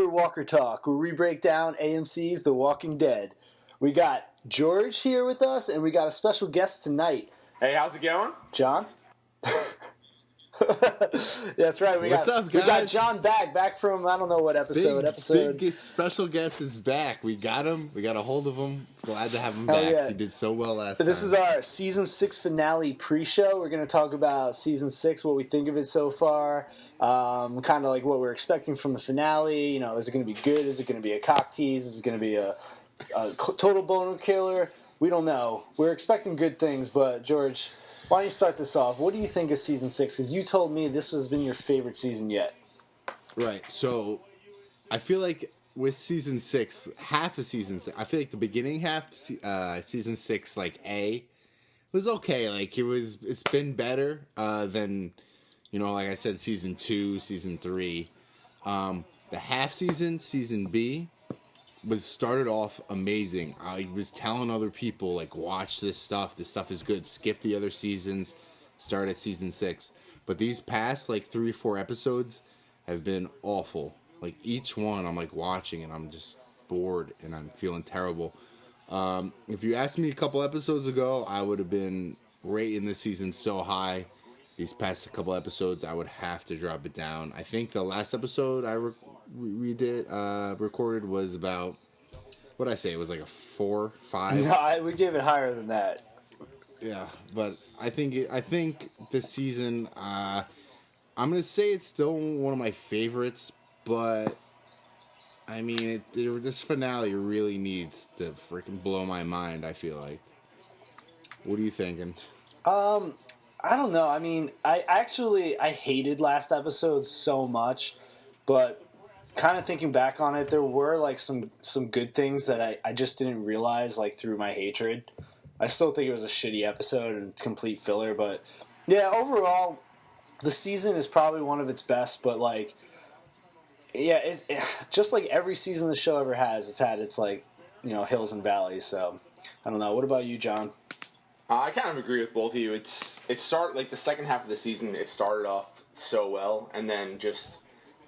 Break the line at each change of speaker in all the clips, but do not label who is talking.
Walker Talk, where we break down AMC's The Walking Dead. We got George here with us, and we got a special guest tonight.
Hey, how's it going?
John? That's right.
What's up, guys?
We got John back from, I don't know what episode.
Big special guest is back. We got him. We got a hold of him. Glad to have him back.
Yeah.
He did so well last time.
This is our Season 6 finale pre-show. We're going to talk about Season 6, what we think of it so far, kind of like what we're expecting from the finale. You know, is it going to be good? Is it going to be a cock tease? Is it going to be a total boner killer? We don't know. We're expecting good things, but George, why don't you start this off? What do you think of Season 6? Because you told me this has been your favorite season yet.
Right. So, I feel like with Season 6, half of Season 6, I feel like the beginning half, Season 6, like A, was okay. Like, it's been better than, you know, like I said, Season 2, Season 3. The half season, Season B, started off amazing. I was telling other people, like, watch this stuff. This stuff is good. Skip the other seasons. Start at Season 6. But these past, like, 3 or 4 episodes have been awful. Like, each one I'm, like, watching, and I'm just bored, and I'm feeling terrible. If you asked me a couple episodes ago, I would have been rating this season so high. These past couple episodes, I would have to drop it down. I think the last episode we recorded was about, what did I say? It was like a 4, 5.
No, we gave it higher than that.
Yeah, but I think this season, I'm gonna say it's still one of my favorites, but I mean, this finale really needs to freaking blow my mind. I feel like. What are you thinking?
I don't know. I mean, I hated last episode so much, but kind of thinking back on it, there were like some good things that I just didn't realize, like, through my hatred. I still think it was a shitty episode and complete filler, but yeah, overall, the season is probably one of its best, but like, yeah, it's just like every season the show ever has. It's had its, like, you know, hills and valleys. So I don't know. What about you, John?
I kind of agree with both of you. It started like the second half of the season. It started off so well, and then just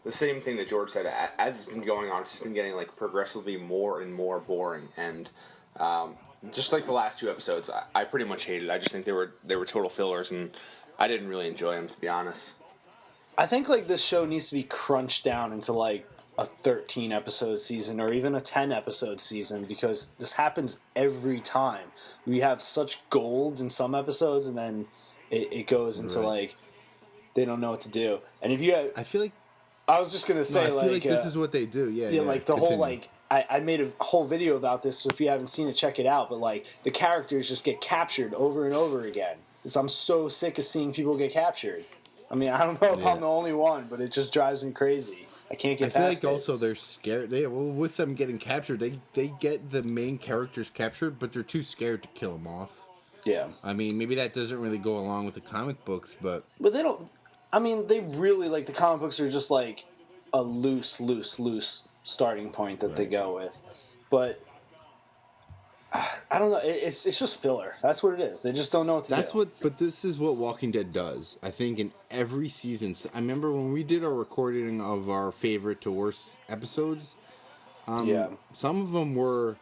the same thing that George said. As it's been going on, it's just been getting like progressively more and more boring. And just like the last 2 episodes, I pretty much hated. I just think they were total fillers, and I didn't really enjoy them, to be honest.
I think like this show needs to be crunched down into like a 13 episode season or even a 10 episode season, because this happens every time. We have such gold in some episodes, and then it goes into like they don't know what to do. And if you have,
I feel like
I was just gonna say,
I feel like this is what they do. Yeah,
like the whole like I made a whole video about this, so if you haven't seen it, check it out. But like the characters just get captured over and over again. I'm so sick of seeing people get captured. I mean, I don't know if I'm the only one, but it just drives me crazy. I can't get past it.
I feel like also they're scared. With them getting captured, they get the main characters captured, but they're too scared to kill them off.
Yeah.
I mean, maybe that doesn't really go along with the comic books, but
they don't. I mean, they really, like, the comic books are just like a loose starting point that they go with, but I don't know. It's just filler. That's what it is. They just don't know what to do.
But this is what Walking Dead does. I think in every season. I remember when we did our recording of our favorite to worst episodes. Some of them were.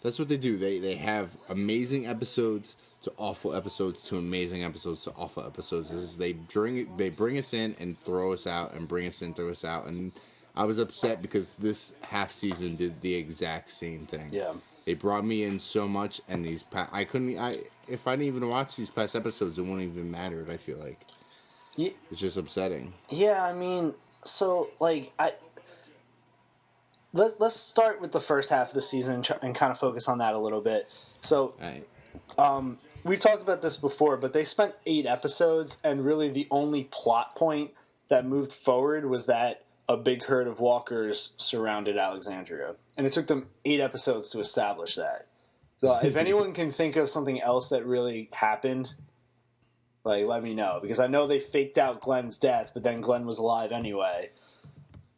That's what they do. They have amazing episodes to awful episodes to amazing episodes to awful episodes. They bring us in and throw us out and bring us in, throw us out. And I was upset because this half season did the exact same thing.
Yeah.
They brought me in so much, and if I didn't even watch these past episodes, it wouldn't even matter. I feel like it's just upsetting.
Yeah, I mean, so like let's start with the first half of the season and kind of focus on that a little bit. So, we've talked about this before, but they spent 8 episodes, and really the only plot point that moved forward was that a big herd of walkers surrounded Alexandria. And it took them 8 episodes to establish that. So if anyone can think of something else that really happened, like, let me know. Because I know they faked out Glenn's death, but then Glenn was alive anyway.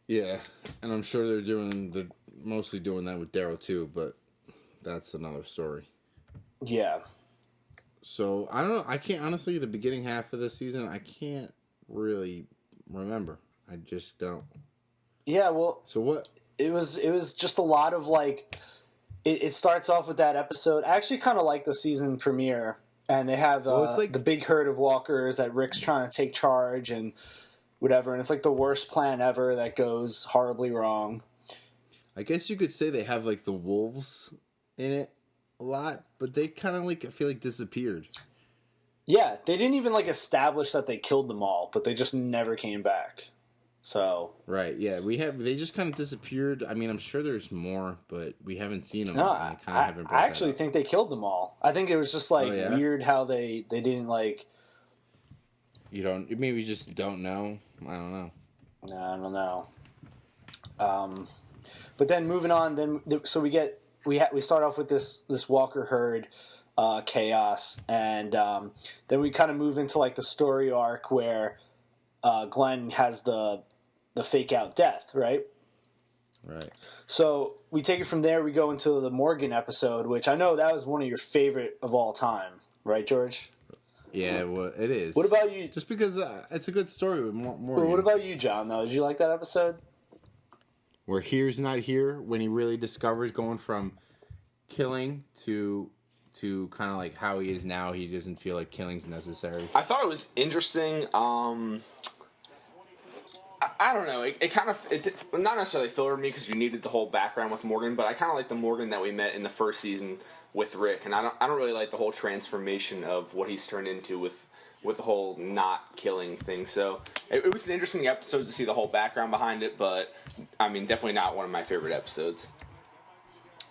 Yeah, and I'm sure they're mostly doing that with Daryl too, but that's another story.
Yeah.
So, I don't know. I can't, honestly, the beginning half of this season, I can't really remember. I just don't.
Yeah, well...
So what...
it was just a lot of like. It starts off with that episode. I actually kind of like the season premiere, and they have
Well, it's like
the big herd of walkers that Rick's trying to take charge and whatever, and it's like the worst plan ever that goes horribly wrong.
I guess you could say they have like the wolves in it a lot, but they kind of like I feel like disappeared.
Yeah, they didn't even like establish that they killed them all, but they just never came back. So
Right, yeah, they just kind of disappeared. I mean, I'm sure there's more, but we haven't seen them.
no,
And they kind of haven't brought
I
that
actually
up.
think they killed them all. I think it was just like
Oh, yeah?
weird how they didn't like.
You don't, maybe you just don't know. I don't know.
No, I don't know. But then moving on, so we start off with this Walker herd chaos, and then we kind of move into like the story arc where Glenn has the fake out death, right?
Right.
So we take it from there. We go into the Morgan episode, which I know that was one of your favorite of all time, right, George?
Yeah, well, it is.
What about you?
Just because it's a good story with Morgan.
Well, what about you, John? Though, did you like that episode?
Where here's not here, when he really discovers going from killing to kind of like how he is now. He doesn't feel like killing's necessary.
I thought it was interesting. I don't know. It kind of not necessarily fillered me because you needed the whole background with Morgan, but I kind of like the Morgan that we met in the first season with Rick, and I don't really like the whole transformation of what he's turned into with the whole not killing thing. So it was an interesting episode to see the whole background behind it, but I mean, definitely not one of my favorite episodes.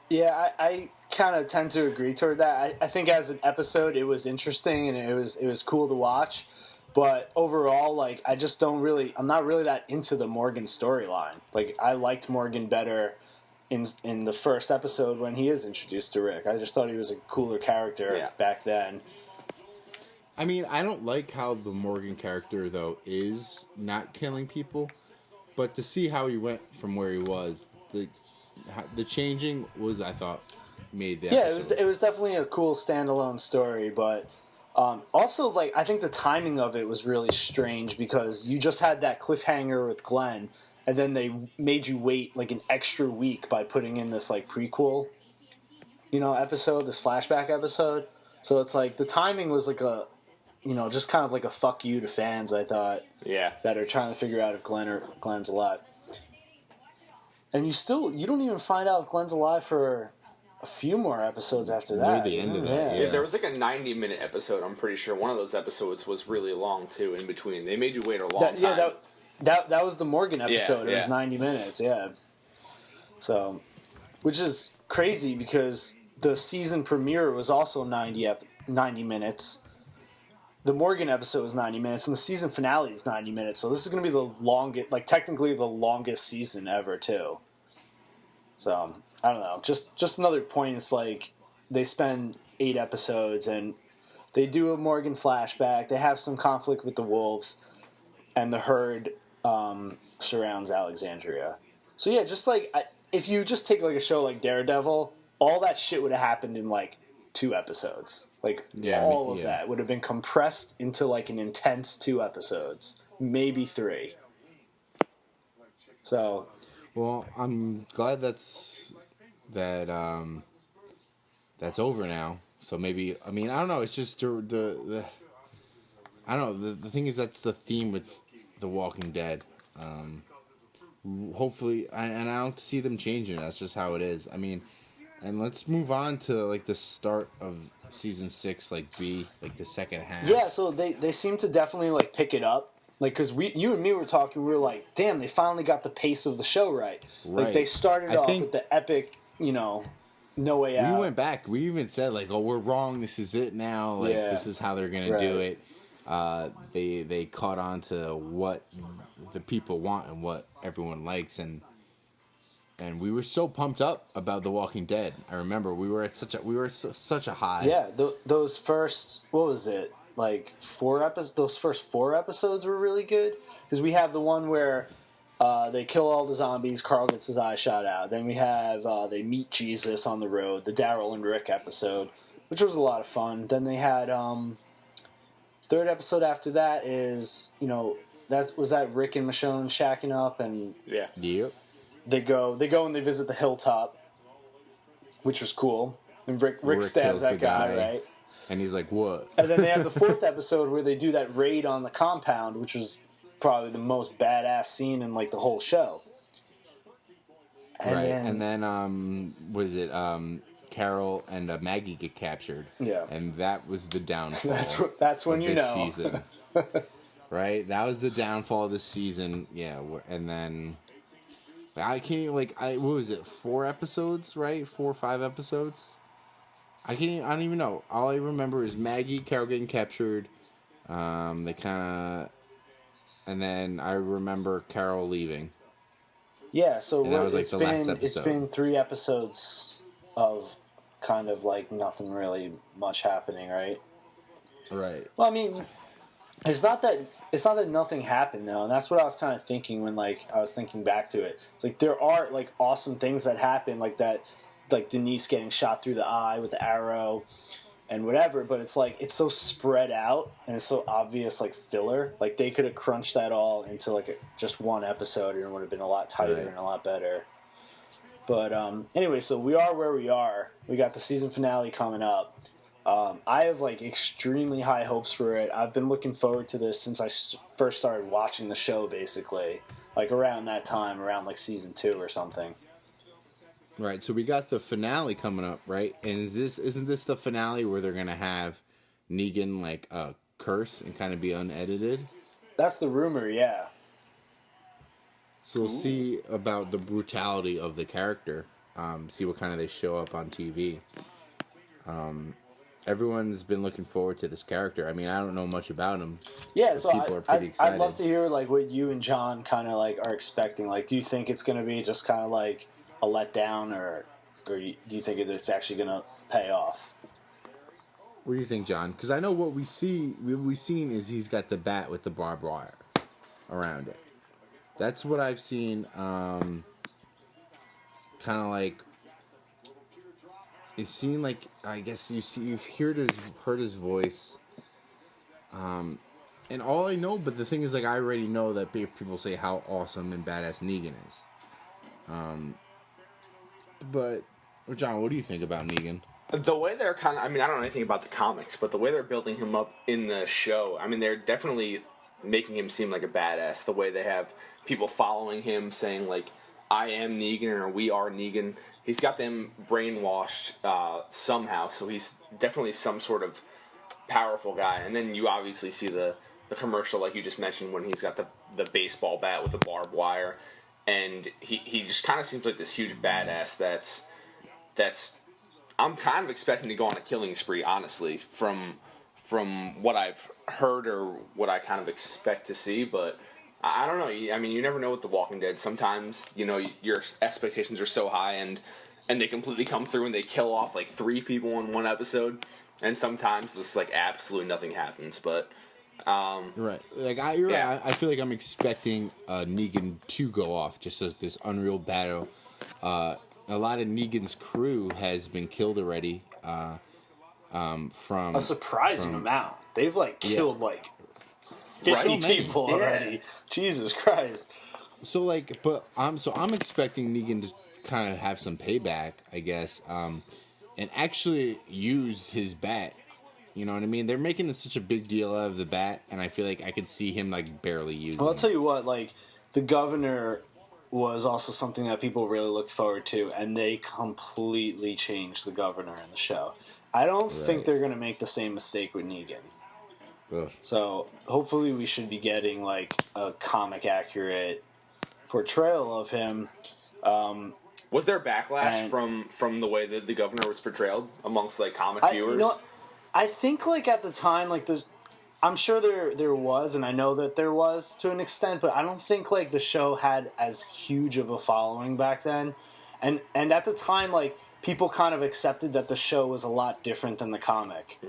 Yeah, I kind of tend to agree toward that. I think as an episode, it was interesting and it was cool to watch. But overall, like, I'm not really that into the Morgan storyline. Like, I liked Morgan better in the first episode when he is introduced to Rick. I just thought he was a cooler character back then.
I mean, I don't like how the Morgan character, though, is not killing people. But to see how he went from where he was, the changing was, I thought, made the episode.
It was definitely a cool standalone story, but also, like, I think the timing of it was really strange because you just had that cliffhanger with Glenn, and then they made you wait like an extra week by putting in this like prequel, episode, this flashback episode. So it's like the timing was like just kind of like a fuck you to fans. I thought, that are trying to figure out if Glenn's alive, and you don't even find out if Glenn's alive for a few more episodes after that.
Near the end of that,
Yeah, there was like a 90-minute episode. I'm pretty sure one of those episodes was really long too. In between, they made you wait a long time.
That was the Morgan episode. It was
Yeah.
90 minutes. Yeah. So, which is crazy because the season premiere was also 90 minutes. The Morgan episode was 90 minutes, and the season finale is 90 minutes. So this is going to be the longest, like technically the longest season ever too. So I don't know. Just another point. It's like they spend 8 episodes and they do a Morgan flashback. They have some conflict with the wolves, and the herd surrounds Alexandria. So yeah, just like if you just take like a show like Daredevil, all that shit would have happened in like 2 episodes. Like all of that would have been compressed into like an intense 2 episodes, maybe 3. So,
well, I'm glad that's over now. So maybe, I mean, I don't know. It's just the I don't know. The thing is, that's the theme with The Walking Dead. Hopefully, and I don't see them changing. That's just how it is. I mean, and let's move on to like the start of season 6, like the second half.
yeah, so they seem to definitely like pick it up. Like, because you and me were talking, we were like, damn, they finally got the pace of the show right. Like, they started off with the epic, No Way Out.
We went back. We even said, like, oh, we're wrong. This is it now. Like, this is how they're going to do it. They caught on to what the people want and what everyone likes. And we were so pumped up about The Walking Dead. I remember we were at such a high.
Yeah, those first, what was it? Like 4 episodes. Those first 4 episodes were really good because we have the one where they kill all the zombies. Carl gets his eye shot out. Then we have they meet Jesus on the road. The Daryl and Rick episode, which was a lot of fun. Then they had 3rd episode after that is was that Rick and Michonne shacking up and
yeah.
Yep.
they go and they visit the hilltop, which was cool. And Rick stabs that guy, right?
And he's like, "What?"
And then they have the 4th episode where they do that raid on the compound, which was probably the most badass scene in like the whole show.
And then what is it? Carol and Maggie get captured.
Yeah.
And that was the downfall.
That's when
of
you
this
know.
Season. Right? That was the downfall of this season. Yeah. And then I can't even, what was it? 4 episodes, right? 4 or 5 episodes? I don't even know. All I remember is Maggie, Carol getting captured. They kind of, and then I remember Carol leaving.
Yeah, so
and that was, the last episode.
It's been 3 episodes of kind of like nothing really much happening, right?
Right.
Well, I mean, it's not that nothing happened though, and that's what I was kind of thinking when I was thinking back to it. It's like there are like awesome things that happen, like that. Like Denise getting shot through the eye with the arrow and whatever, but it's like it's so spread out and it's so obvious like filler. Like they could have crunched that all into like just one episode and it would have been a lot tighter and a lot better. But anyway, so we are where we are. We got the season finale coming up. I have like extremely high hopes for it. I've been looking forward to this since I first started watching the show, basically, like around that time, around like season 2 or something.
Right, so we got the finale coming up, right? And isn't this the finale where they're gonna have Negan like curse and kind of be unedited?
That's the rumor, yeah.
So we'll see about the brutality of the character. See what kind of they show up on TV. Everyone's been looking forward to this character. I mean, I don't know much about him.
Yeah, so
people are pretty excited.
I'd love to hear like what you and John kind of like are expecting. Like, do you think it's going to be just kind of like a letdown, or do you think it's actually going to pay off?
What do you think, John? Because I know what we've seen is he's got the bat with the barbed wire around it. That's what I've seen. Kind of like it seemed like, I guess you've heard his voice. And all I know, but the thing is, like, I already know that people say how awesome and badass Negan is. But John, what do you think about Negan?
The way they're I don't know anything about the comics, but the way they're building him up in the show, I mean, they're definitely making him seem like a badass. The way they have people following him saying, like, I am Negan or we are Negan. He's got them brainwashed somehow, so he's definitely some sort of powerful guy. And then you obviously see the commercial, like you just mentioned, when he's got the baseball bat with the barbed wire. And he just kind of seems like this huge badass that's I'm kind of expecting to go on a killing spree, honestly, from what I've heard or what I kind of expect to see. But I don't know. I mean, you never know with The Walking Dead. Sometimes, your expectations are so high and they completely come through and they kill off like 3 people in one episode. And sometimes just like absolutely nothing happens. But
right, like you're right. I feel like I'm expecting Negan to go off, just as this unreal battle. A lot of Negan's crew has been killed already. From
a surprising amount. They've like killed like 50 people already. Jesus Christ.
So like, but I'm expecting Negan to kind of have some payback, I guess, and actually use his bat. You know what I mean? They're making such a big deal out of the bat, and I feel like I could see him like barely using it.
Well, I'll tell you what, like the governor was also something that people really looked forward to, and they completely changed the governor in the show. I don't think they're going to make the same mistake with Negan.
Ugh.
So hopefully we should be getting like a comic accurate portrayal of him.
Was there backlash from the way that the governor was portrayed amongst like comic viewers?
I think like at the time, like I'm sure there was, and I know that there was to an extent, but I don't think like the show had as huge of a following back then, and at the time like people kind of accepted that the show was a lot different than the comic,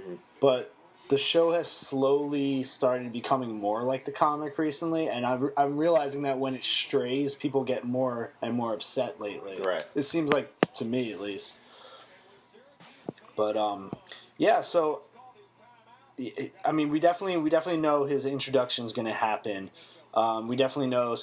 but the show has slowly started becoming more like the comic recently, and I'm realizing that when it strays, people get more and more upset lately.
Right.
It seems like, to me at least. But yeah, so I mean, we definitely know his introduction is going to happen. We definitely know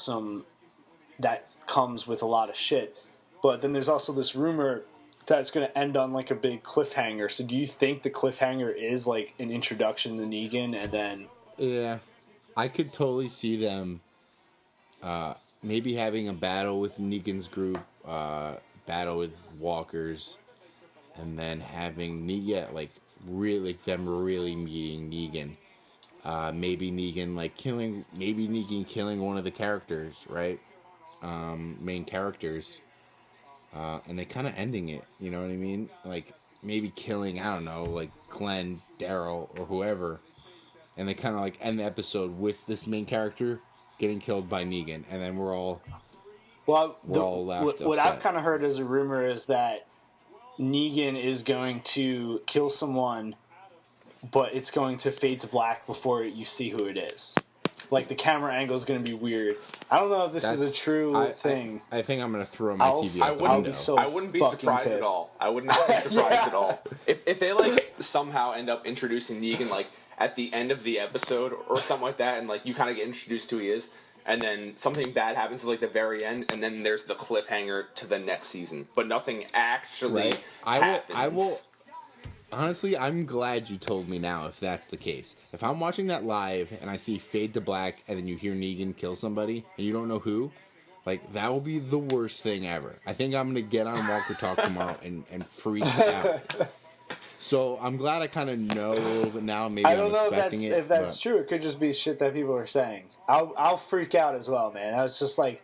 that comes with a lot of shit. But then there's also this rumor that it's going to end on like a big cliffhanger. So do you think the cliffhanger is like an introduction to Negan and then...
Yeah, I could totally see them maybe having a battle with Negan's group, battle with Walkers, and then having Negan, like, really, them really meeting Negan. Maybe Negan killing one of the characters, right? Main characters. And they kind of ending it, you know what I mean? Like, maybe killing, I don't know, like Glenn, Daryl, or whoever. And they kind of like end the episode with this main character getting killed by Negan. And then we're all left
what
upset.
I've kind of heard as a rumor is that Negan is going to kill someone, but it's going to fade to black before you see who it is. Like, the camera angle is going to be weird. I don't know if this is a true thing.
I think I'm going to throw my TV out the window.
I wouldn't be surprised at all. I would not be surprised at all. If they, like, somehow end up introducing Negan, like, at the end of the episode or something like that, and, like, you kind of get introduced to who he is, and then something bad happens at, like, the very end, and then there's the cliffhanger to the next season. But nothing actually happens.
Honestly, I'm glad you told me now if that's the case. If I'm watching that live and I see fade to black and then you hear Negan kill somebody and you don't know who, like, that will be the worst thing ever. I think I'm going to get on Walker Talk tomorrow and freak out. So I'm glad I kind of know a little bit now. Maybe
I don't know if that's
but
true. It could just be shit that people are saying. I'll freak out as well, man. I was just like...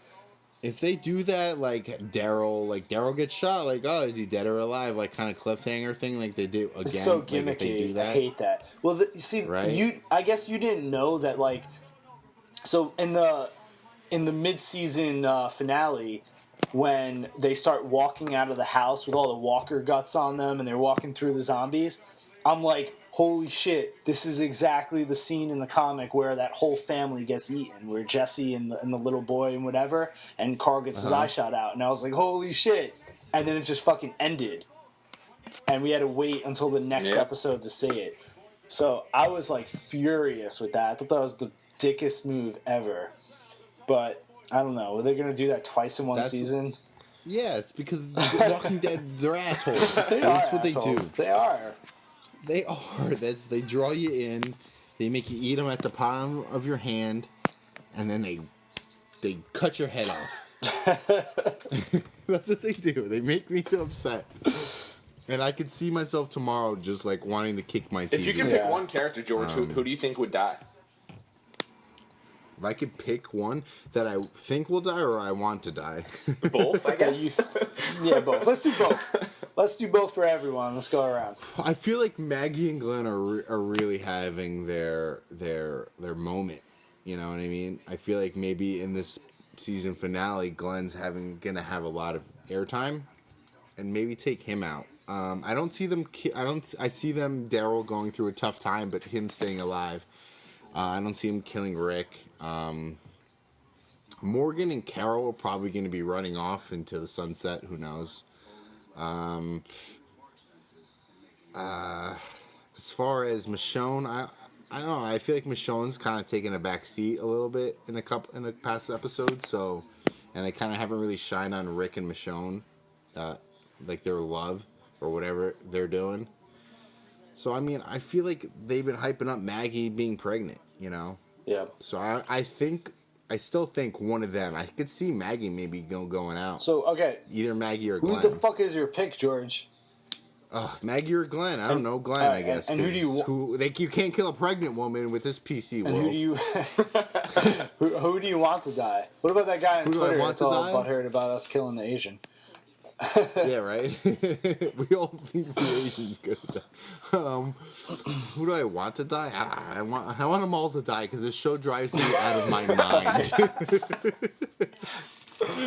If they do that, like Daryl gets shot, like, oh, is he dead or alive? Like, kind of cliffhanger thing, like they do again.
It's so
like,
gimmicky.
they do that.
I hate that. Well,
right?
I guess you didn't know that, like, so in the mid-season finale, when they start walking out of the house with all the walker guts on them and they're walking through the zombies, I'm like, holy shit, this is exactly the scene in the comic where that whole family gets eaten, where Jesse and the little boy and whatever, and Carl gets his eye shot out. And I was like, holy shit. And then it just fucking ended. And we had to wait until the next episode to see it. So I was like furious with that. I thought that was the dickest move ever. But I don't know. Were they going to do that twice in one season?
Yeah, it's because The Walking Dead, they're assholes. That's what
assholes.
they do.
They are.
They are. They draw you in. They make you eat them at the palm of your hand, and then they cut your head off. That's what they do. They make me so upset. And I could see myself tomorrow just like wanting to kick my TV.
If you could pick one character, George, who do you think would die?
If I could pick one that I think will die or I want to die.
Both, I guess.
Yeah, both. Let's do both. Let's do both for everyone. Let's go around.
I feel like Maggie and Glenn are really having their moment. You know what I mean? I feel like maybe in this season finale, Glenn's gonna have a lot of airtime, and maybe take him out. I don't see them. I see them Daryl going through a tough time, but him staying alive. I don't see him killing Rick. Morgan and Carol are probably going to be running off into the sunset. Who knows? As far as Michonne, I don't know. I feel like Michonne's kind of taken a back seat a little bit in the past episodes. So, and they kind of haven't really shined on Rick and Michonne, like their love or whatever they're doing. So I mean, I feel like they've been hyping up Maggie being pregnant. You know.
Yeah.
So I still think one of them. I could see Maggie maybe going out.
So, okay.
Either Maggie or Glenn.
Who the fuck is your pick, George?
Maggie or Glenn? I don't know. Glenn, I guess.
And who do you...
you can't kill a pregnant woman with this PC world.
And who do you... who do you want to die? What about that guy on Twitter that's all butthurt about us killing the Asian?
Yeah, right? We all think the Asian's gonna die. Who do I want to die? I want them all to die because this show drives me out of my mind.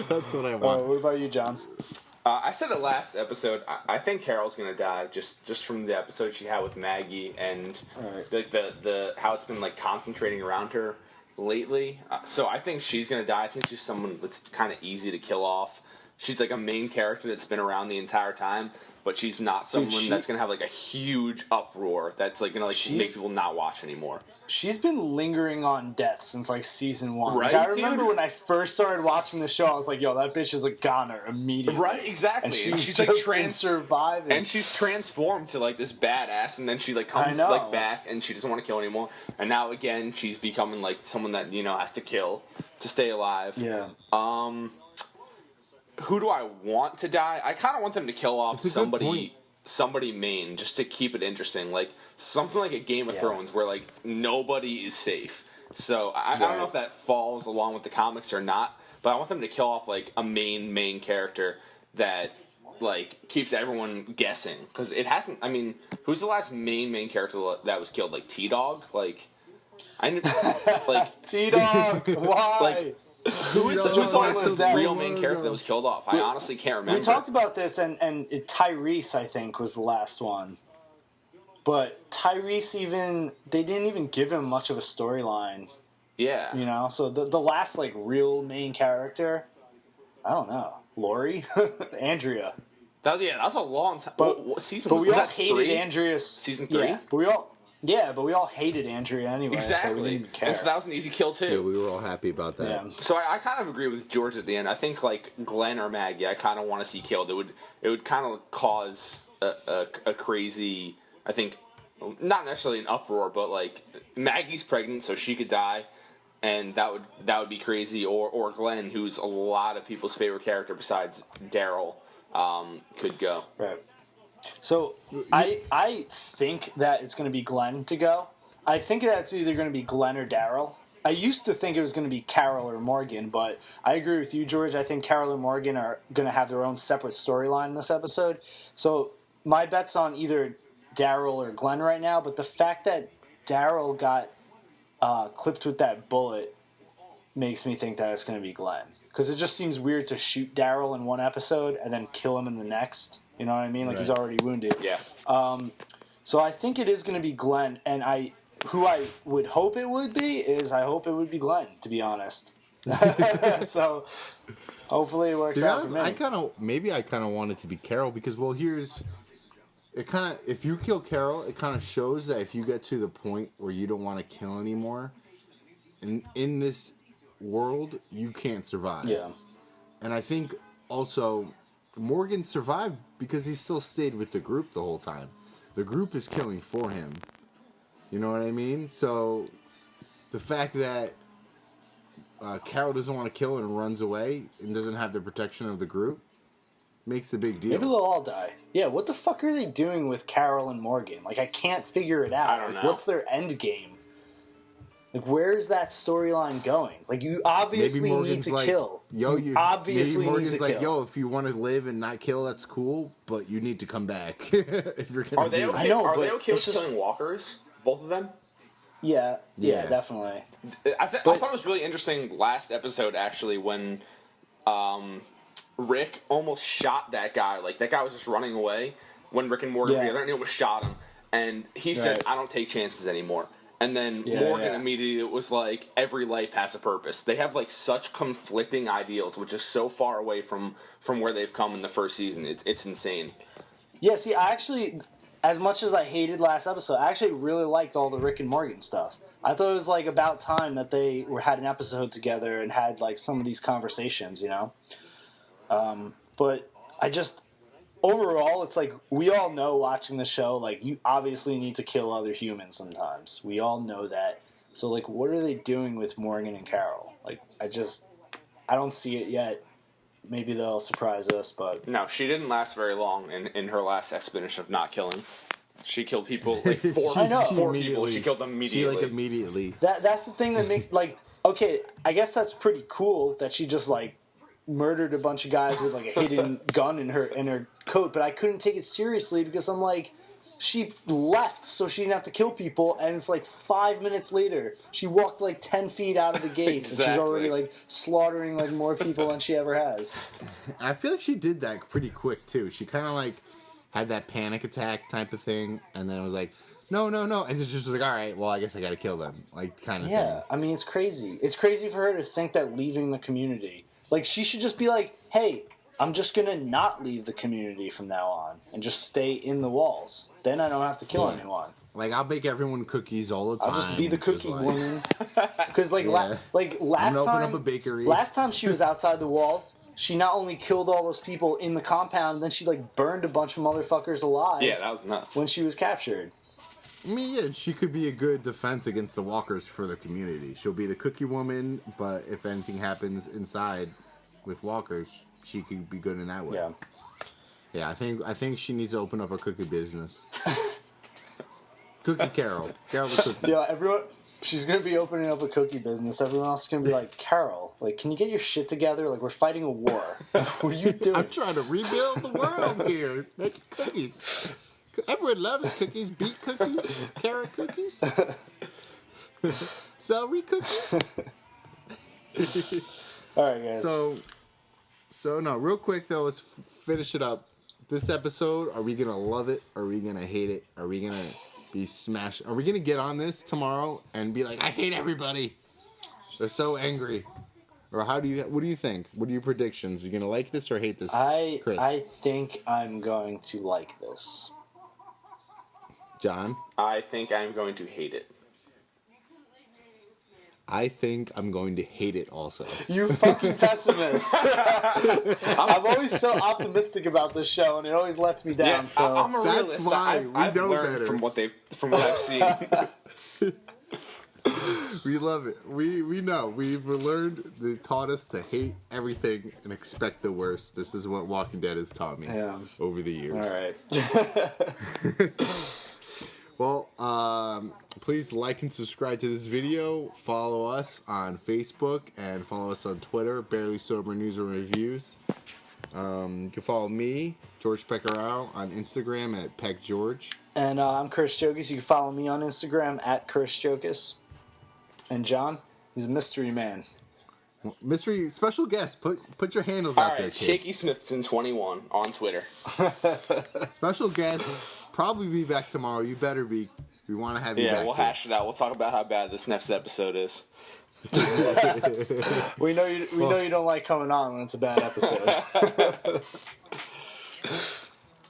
That's what I want.
What about you, John?
I said it last episode. I think Carol's gonna die just from the episode she had with Maggie and like the how it's been like concentrating around her lately. So I think she's gonna die. I think she's someone that's kind of easy to kill off. she's like a main character that's been around the entire time, but she's not someone that's gonna have like a huge uproar that's like gonna like make people not watch anymore.
She's been lingering on death since like season 1.
Right,
like, I remember
dude?
when I first started watching the show, I was like, "Yo, that bitch is a goner immediately."
Right, exactly.
And
she's
just
like
been surviving,
and she's transformed to like this badass, and then she like comes like back, and she doesn't want to kill anymore. And now again, she's becoming like someone that has to kill to stay alive.
Yeah.
Who do I want to die? I kind of want them to kill off somebody main, just to keep it interesting, like something like a Game of Thrones where like nobody is safe. So I don't know if that falls along with the comics or not, but I want them to kill off like a main character that like keeps everyone guessing, because it hasn't. I mean, who's the last main character that was killed? Like T-Dog? Like
T-Dog. Why?
Like, who's the real main character that was killed off? I honestly can't remember.
We talked about this, and Tyrese, I think, was the last one. But Tyrese, they didn't even give him much of a storyline.
Yeah.
So the last, like, real main character, I don't know. Lori? Andrea.
That was a long time. What season
but
was
we all
that?
hated
3?
Andrea's
Season 3?
Yeah, but we all hated Andrea anyway.
Exactly.
So we didn't even care.
And so that was an easy kill too.
Yeah, we were all happy about that.
Yeah.
So I kind of agree with George at the end. I think like Glenn or Maggie, I kind of want to see killed. It would kind of cause a crazy. I think not necessarily an uproar, but like Maggie's pregnant, so she could die, and that would be crazy. Or Glenn, who's a lot of people's favorite character besides Daryl, could go.
Right. So I think that it's going to be Glenn to go. I think that's either going to be Glenn or Daryl. I used to think it was going to be Carol or Morgan, but I agree with you, George. I think Carol and Morgan are going to have their own separate storyline in this episode. So my bet's on either Daryl or Glenn right now, but the fact that Daryl got clipped with that bullet makes me think that it's going to be Glenn. Because it just seems weird to shoot Daryl in one episode and then kill him in the next. You know what I mean? Like, he's already wounded.
Yeah.
So I think it is going to be Glenn, and who I would hope it would be is I hope it would be Glenn, to be honest. So hopefully it works out for me.
I kind of want it to be Carol because, well, if you kill Carol, it kind of shows that if you get to the point where you don't want to kill anymore, in this world, you can't survive.
Yeah.
And I think also Morgan survived because he still stayed with the group the whole time. The group is killing for him. You know what I mean? So the fact that Carol doesn't want to kill and runs away and doesn't have the protection of the group makes a big deal.
Maybe they'll all die. Yeah, what the fuck are they doing with Carol and Morgan? Like, I can't figure it out.
I don't know.
What's their end game? Like, where is that storyline going? Like, you obviously need to kill.
You
obviously
maybe Morgan's
need to
like,
kill.
yo, if you want to live and not kill, that's cool, but you need to come back. If you're gonna
Are they
do
okay?
I know,
Are
but
they okay with
it's just-
killing walkers? Both of them?
Yeah,
Yeah.
definitely.
I thought it was really interesting last episode, actually, when Rick almost shot that guy. Like, that guy was just running away when Rick and Morgan were together, and he almost shot him. And he said, I don't take chances anymore. And then Morgan immediately was like, every life has a purpose. They have, like, such conflicting ideals, which is so far away from where they've come in the first season. It's insane.
Yeah, see, I actually, as much as I hated last episode, I actually really liked all the Rick and Morgan stuff. I thought it was, like, about time that they had an episode together and had, like, some of these conversations, you know? But I just, overall, it's like, we all know watching the show, like, you obviously need to kill other humans sometimes. We all know that. So, like, what are they doing with Morgan and Carol? Like, I don't see it yet. Maybe they'll surprise us, but...
No, she didn't last very long in her last expedition of not killing. She killed people, like, four people. She killed them immediately.
She, like, immediately.
That's the thing that makes, like, okay, I guess that's pretty cool that she just, like, murdered a bunch of guys with, like, a hidden gun in her coat, but I couldn't take it seriously because I'm like, she left so she didn't have to kill people, and it's like 5 minutes later, she walked like 10 feet out of the gate,
Exactly.
and she's already like slaughtering like more people than she ever has.
I feel like she did that pretty quick too. She kind of like had that panic attack type of thing, and then it was like, no, and it's just like, all right, well, I guess I got to kill them, like kind of thing.
Yeah, I mean, it's crazy. It's crazy for her to think that leaving the community, like, she should just be like, hey, I'm just going to not leave the community from now on and just stay in the walls. Then I don't have to kill anyone.
Like, I'll bake everyone cookies all the time.
I'll just be the cookie woman. Because, like, last
I'm gonna
time...
open up a bakery.
Last time she was outside the walls, she not only killed all those people in the compound, then she, like, burned a bunch of motherfuckers alive.
Yeah, that was nuts.
When she was captured.
I mean, yeah, she could be a good defense against the walkers for the community. She'll be the cookie woman, but if anything happens inside with walkers, she could be good in that way.
Yeah.
Yeah, I think she needs to open up a cookie business. Cookie Carol. Carol the cookie.
Yeah, everyone... She's going to be opening up a cookie business. Everyone else is going to be like, Carol, like, can you get your shit together? Like, we're fighting a war. What are you doing?
I'm trying to rebuild the world here. Making cookies. Everyone loves cookies. Beet cookies. Carrot cookies. Celery cookies.
All right, guys.
So no, real quick, though, let's finish it up. This episode, are we going to love it? Are we going to hate it? Are we going to be smashed? Are we going to get on this tomorrow and be like, I hate everybody? They're so angry. Or what do you think? What are your predictions? Are you going to like this or hate this, Chris?
I think I'm going to like this.
John?
I think I'm going to hate it.
I think I'm going to hate it also.
You fucking pessimist. I'm always so optimistic about this show, and it always lets me down.
Yeah,
so
I'm a
That's
realist.
why
I've
we know
learned
better.
from what I've seen.
We love it. We know. We've learned. They taught us to hate everything and expect the worst. This is what Walking Dead has taught me over the years.
all right.
Well, please like and subscribe to this video. Follow us on Facebook and follow us on Twitter, Barely Sober News and Reviews. You can follow me, George Pecoraro, on Instagram at PeckGeorge.
And I'm Chris Jokis. You can follow me on Instagram at Chris Jokis. And John, he's a mystery man.
Mystery special guest. Put your handles out there,
Alright,
kid.
Shaky Smithson 21 on Twitter.
Special guest. Probably be back tomorrow. You better be. We want to have you back.
Yeah, we'll hash it out. We'll talk about how bad this next episode is.
We know you don't like coming on when it's a bad episode.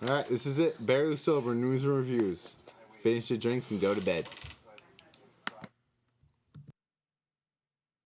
All right, this is it. Barely Sober News and Reviews. Finish your drinks and go to bed.